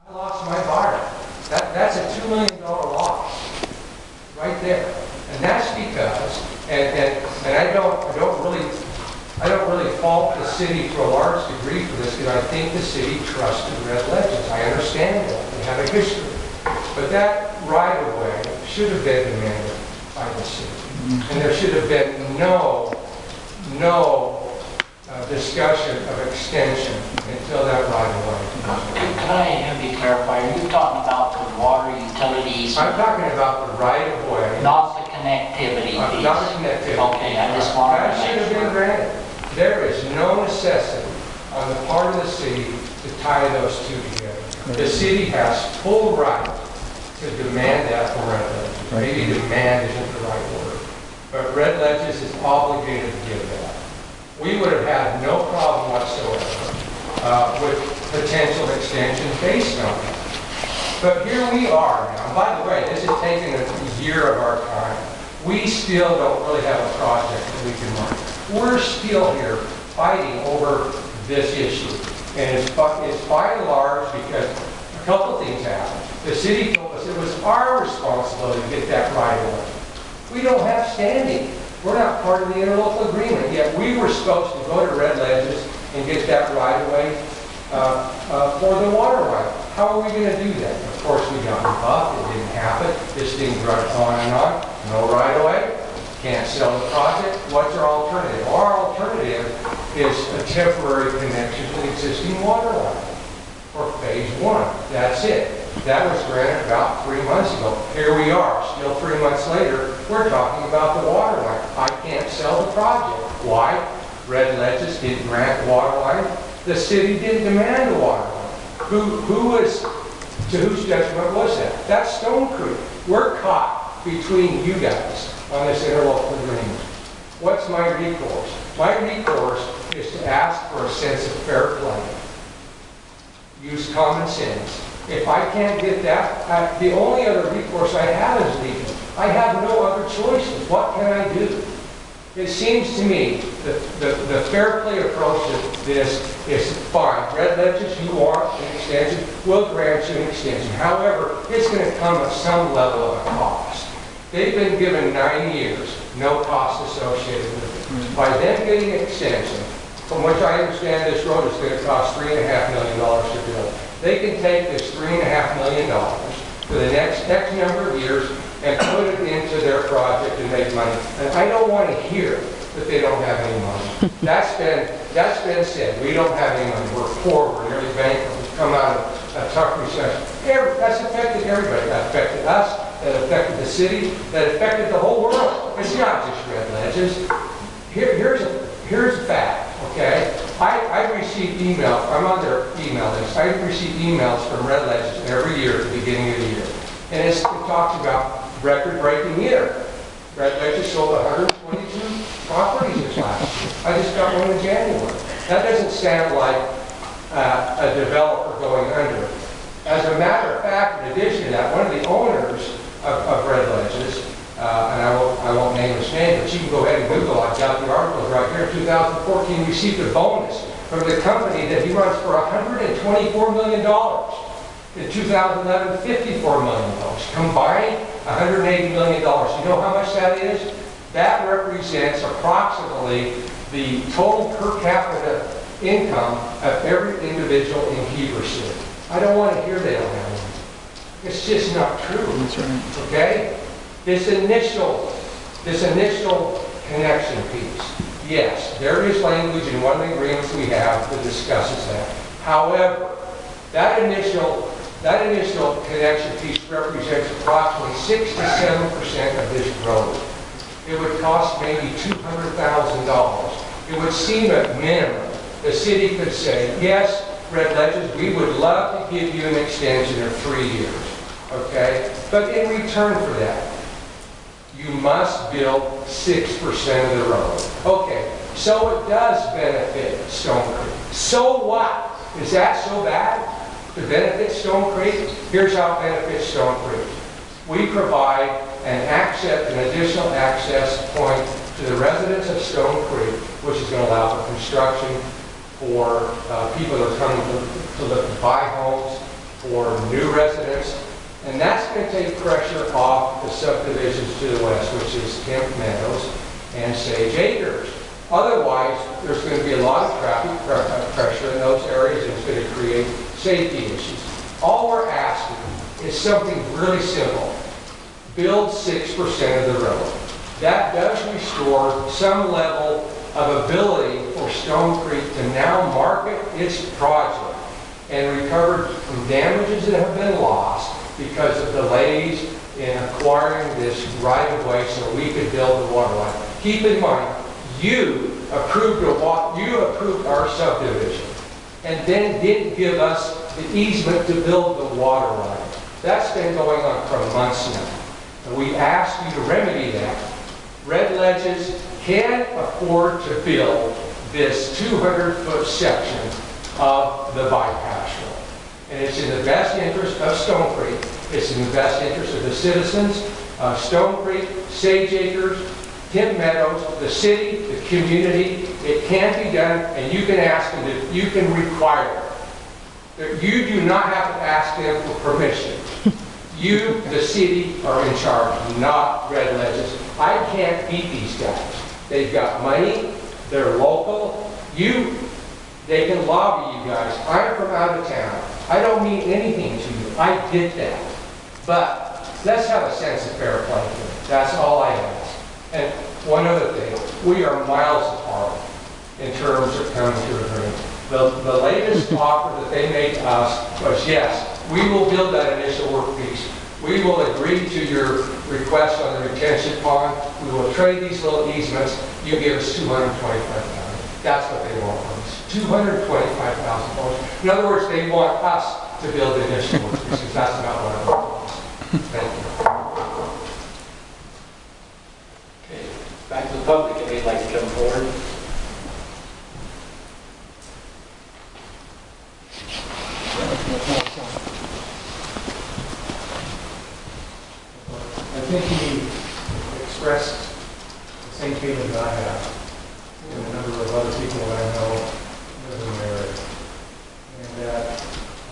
I lost my buyer. That's a $2 million loss right there. And that's because, and I don't really fault the city to a large degree for this, because I think the city trusted Red Legends. I understand that. They have a history. But that right-of-way should have been demanded by the city. And there should have been no discussion of extension until that right-of-way. Can I have you clarify? Are you talking about the water utilities? I'm talking about the right-of-way. Not the connectivity piece? Not the connectivity. Okay, I just wanted to that should have been granted. There is no necessity on the part of the city to tie those two together. The city has full right to demand that from Red Legends. Maybe demand isn't the right word, but Red Legends is obligated to give that. We would have had no problem whatsoever with potential extension based on that. But here we are now. By the way, this has taken a year of our time. We still don't really have a project that we can run. We're still here fighting over this issue. And it's by and large because a couple of things happened. The city told us it was our responsibility to get that right away. We don't have standing. We're not part of the interlocal agreement, yet we were supposed to go to Red Legends and get that right away for the water right. How are we going to do that? Of course, we got rebuffed. It didn't happen. This thing dragged on and on. No right away. Can't sell the project. What's our alternative? Our alternative is a temporary connection to the existing water line for phase 1. That's it. That was granted about 3 months ago. Here we are, still 3 months later, we're talking about the water line. I can't sell the project. Why? Red Legends didn't grant the water line. The city didn't demand the water line. To whose judgment was that? That's Stonecreek. We're caught between you guys on this interlocal agreement. What's my recourse? My recourse is to ask for a sense of fair play. Use common sense. If I can't get that, the only other recourse I have is legal. I have no other choices. What can I do? It seems to me that the fair play approach to this is fine. Red Legends, you want an extension, we'll grant you an extension. However, it's going to come at some level of a cost. They've been given 9 years, no cost associated with it. By them getting an extension, from which I understand this road is going to cost $3.5 million to build. They can take this $3.5 million for the next X number of years and put it into their project and make money. And I don't want to hear that they don't have any money. That's been said. We don't have any money. We're poor. We're nearly bankrupt. We've come out of a tough recession. That's affected everybody. That affected us. That affected the city. That affected the whole world. It's not just Red Legends. Here's a fact. Okay, I receive emails. I'm on their email list. I receive emails from Red Legends every year at the beginning of the year, and it talks about record-breaking year. Red Legends sold 122 properties this last year. I just got one in January. That doesn't sound like a developer going under. As a matter of fact, in addition to that, one of the owners of Red Legends, and I won't name his name, but you can go ahead and Google. I've got the articles right here. 2014 received a bonus from the company that he runs for $124 million. In 2011, $54 million. Combined, $180 million. You know how much that is? That represents approximately the total per capita income of every individual in Heber City. I don't want to hear they don't have one. It's just not true. That's right. Okay? This initial connection piece, yes, there is language in one of the agreements we have that discusses that. However, that initial connection piece represents approximately 6 to 7% of this road. It would cost maybe $200,000. It would seem at minimum the city could say, yes, Red Legends, we would love to give you an extension of 3 years. Okay? But in return for that, you must build 6% of the road. Okay, so it does benefit Stonecreek. So what? Is that so bad to benefit Stonecreek? Here's how it benefits Stonecreek. We provide an additional access point to the residents of Stonecreek, which is going to allow for construction for people that are coming to look to buy homes, for new residents, and that's going to take pressure off the subdivisions to the west, which is Kemp Meadows and Sage Acres. Otherwise, there's going to be a lot of traffic pressure in those areas, and it's going to create safety issues. All we're asking is something really simple. Build 6% of the road. That does restore some level of ability for Stonecreek to now market its project and recover from damages that have been lost because of delays in acquiring this right-of-way so we could build the water line. Keep in mind, you approved our subdivision and then didn't give us the easement to build the water line. That's been going on for months now. And we asked you to remedy that. Red Ledges can't afford to build this 200-foot section of the bypass road. And it's in the best interest of Stonecreek. It's in the best interest of the citizens of Stonecreek, Sage Acres, Kemp Meadows, the city, the community. It can be done, and you can ask them, you can require it. You do not have to ask them for permission. You, the city, are in charge, not Red Ledges. I can't beat these guys. They've got money, they're local. They can lobby you guys. I'm from out of town. I don't mean anything to you. I did that. But let's have a sense of fair play here. That's all I ask. And one other thing, we are miles apart in terms of coming to an agreement. The latest offer that they made to us was, yes, we will build that initial work piece. We will agree to your request on the retention pond. We will trade these little easements. You give us $225,000. That's what they want from us. $225,000. In other words, they want us to build the initial work piece, because that's not what I want. Thank you. Okay, back to the public, if they'd like to come forward. I think he expressed the same feeling that I have, and a number of other people that I know live in the area. And that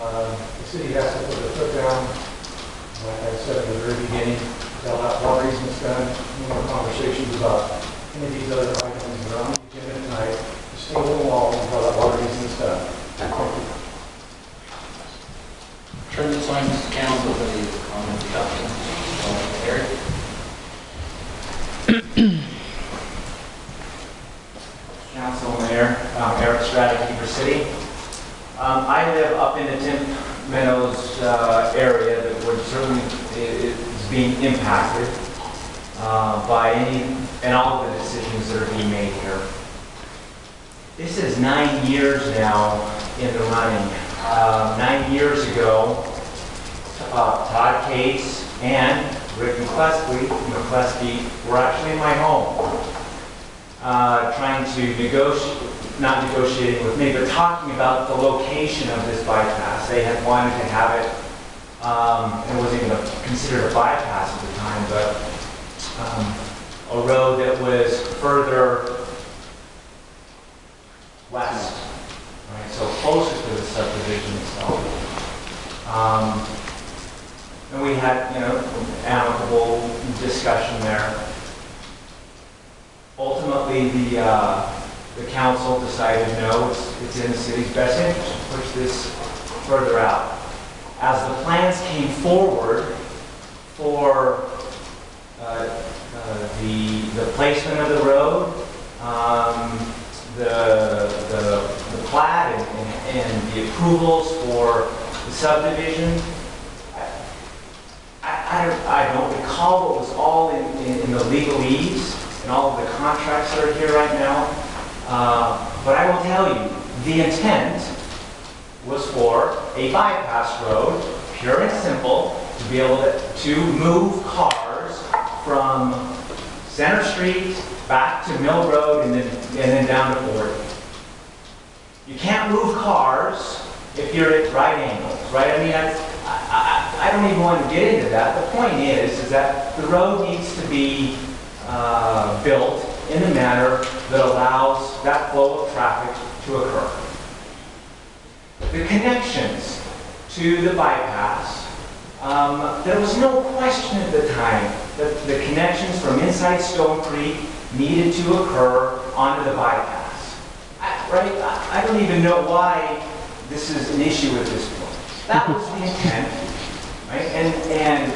the city has to put their foot down, like I said at the very beginning, tell that water easement's done. No more conversations about any of these other items that are on the agenda tonight. Just stay on the wall until that water easement's done. Thank you. Turn this line to the council for the comment discussion. Eric? Council, Mayor, Eric Stratton, Heber City. I live up in the Kemp Meadows area that would certainly is being impacted by any and all of the decisions that are being made here. This is 9 years now in the running. 9 years ago, Todd Cates and Rick McCleskey were actually in my home, trying to not negotiating with me, but talking about the location of this bypass. They had wanted to have it, and it wasn't even considered a bypass at the time, but a road that was further west, right? So closer to the subdivision itself. And we had, amicable discussion there. Ultimately, the council decided no, it's in the city's best interest to push this further out. As the plans came forward for the placement of the road, the plat and the approvals for the subdivision, I don't recall what was all in the legalese and all of the contracts that are here right now. But I will tell you, the intent was for a bypass road, pure and simple, to be able to move cars from Center Street back to Mill Road and then down to 40. You can't move cars if you're at right angles, right? I mean, I don't even want to get into that. The point is that the road needs to be built in a manner that allows that flow of traffic to occur. The connections to the bypass, there was no question at the time that the connections from inside Stonecreek needed to occur onto the bypass. I don't even know why this is an issue at this point. That was the intent, right? And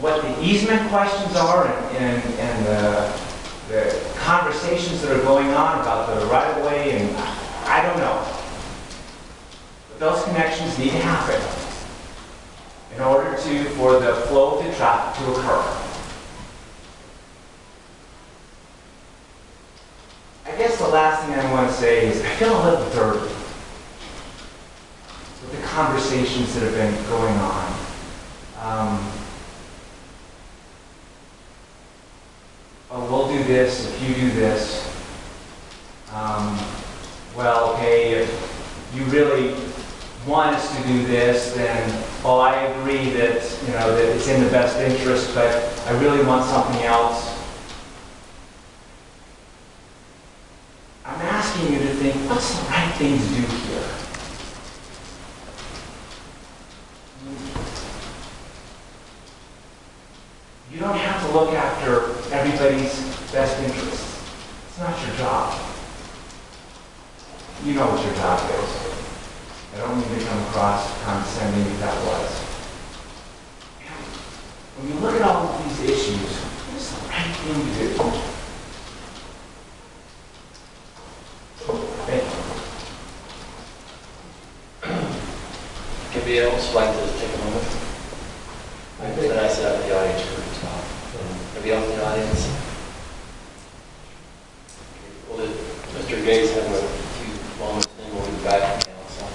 what the easement questions are and the conversations that are going on about the right-of-way, and I don't know. But those connections need to happen in order for the flow of the traffic to occur. I guess the last thing I want to say is I feel a little dirty with the conversations that have been going on. Oh, we'll do this if you do this. Well, okay, if you really want us to do this, then, well, I agree that, that it's in the best interest, but I really want something else. I'm asking you to think, what's the right thing to do here? You don't have to look after everybody's best interests. It's not your job. You know what your job is. I don't mean to come across condescending if that was. When you look at all of these issues, what is the right thing to do? Thank you. Anybody else like to take a moment? Then I sit up in the audience for a talk. Anybody else in the audience? Well, Mr. Gates having a few moments, then we'll be back to council.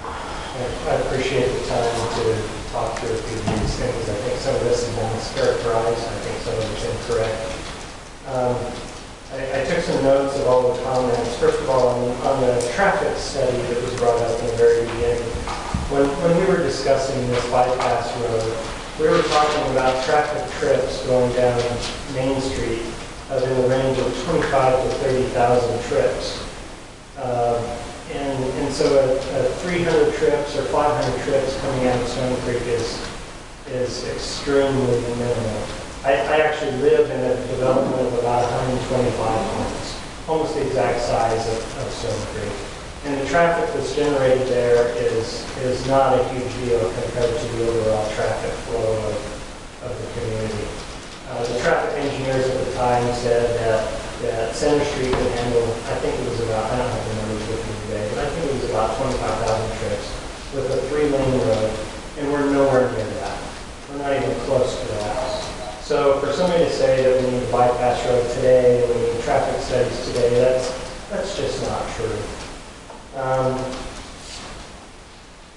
I appreciate the time to talk through a few of these things. I think some of this has been mischaracterized. I think some of it's incorrect. I took some notes of all the comments. First of all, on the traffic study that was brought up in the very beginning, when we were discussing this bypass road, we were talking about traffic trips going down Main Street of in the range of 25 to 30,000 trips. And so 300 trips or 500 trips coming out of Stonecreek is extremely minimal. I actually live in a development of about 125 homes, almost the exact size of Stonecreek. And the traffic that's generated there is not a huge deal compared to the overall traffic flow of the community. The traffic engineers at the time said that Center Street could handle, I think it was about, I don't have the numbers with me today, but I think it was about 25,000 trips with a 3-lane road, and we're nowhere near that. We're not even close to that. So for somebody to say that we need a bypass road today, and we need traffic studies today, that's just not true.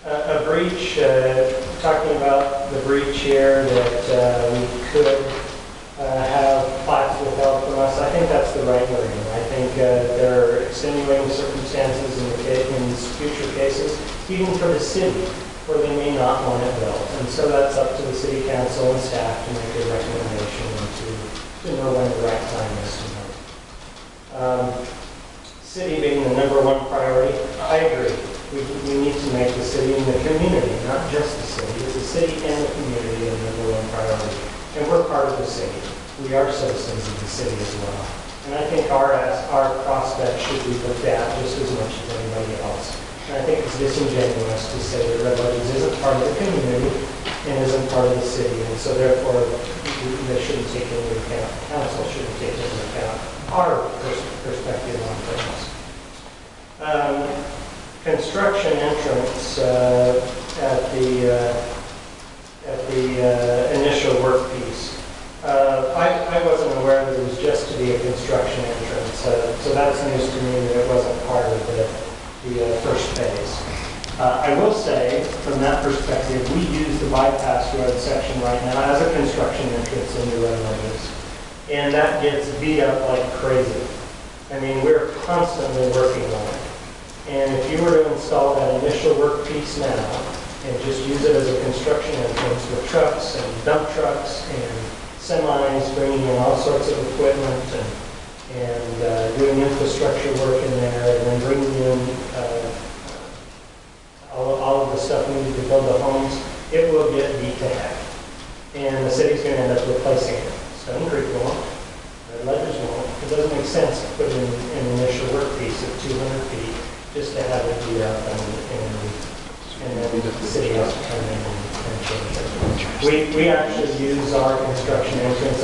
A breach, talking about the breach here that we could have plats withheld from us, I think that's the right wording. I think there are extenuating circumstances in future cases, even for the city, where they may not want it built. And so that's up to the city council and staff to make a recommendation and to know when the right time is to know. City being the #1 priority, I agree. We need to make the city and the community, not just the city, it's the city and the community the #1 priority. And we're part of the city. We are citizens of the city as well. And I think our prospects should be looked at just as much as anybody else. And I think it's disingenuous to say that Red Ledges isn't part of the community and isn't part of the city. And so therefore, they shouldn't take into account, council shouldn't take into account our perspective on things. Construction entrance at the initial work piece. I wasn't aware that it was just to be a construction entrance, so that's news to me that it wasn't part of the first phase. I will say, from that perspective, we use the bypass road section right now as a construction entrance into Red Ledges. And that gets beat up like crazy. I mean, we're constantly working on it. And if you were to install that initial work piece now and just use it as a construction entrance with trucks and dump trucks and semis bringing in all sorts of equipment and doing infrastructure work in there and then bringing in all all of the stuff needed to build the homes, it will get beat to heck. And the city's gonna end up replacing it. Stonecreek won't, Red Ledger's won't. It doesn't make sense to put in an initial work piece of 200 feet just to have it be up and then the city has to come in and change it. We actually use our construction entrance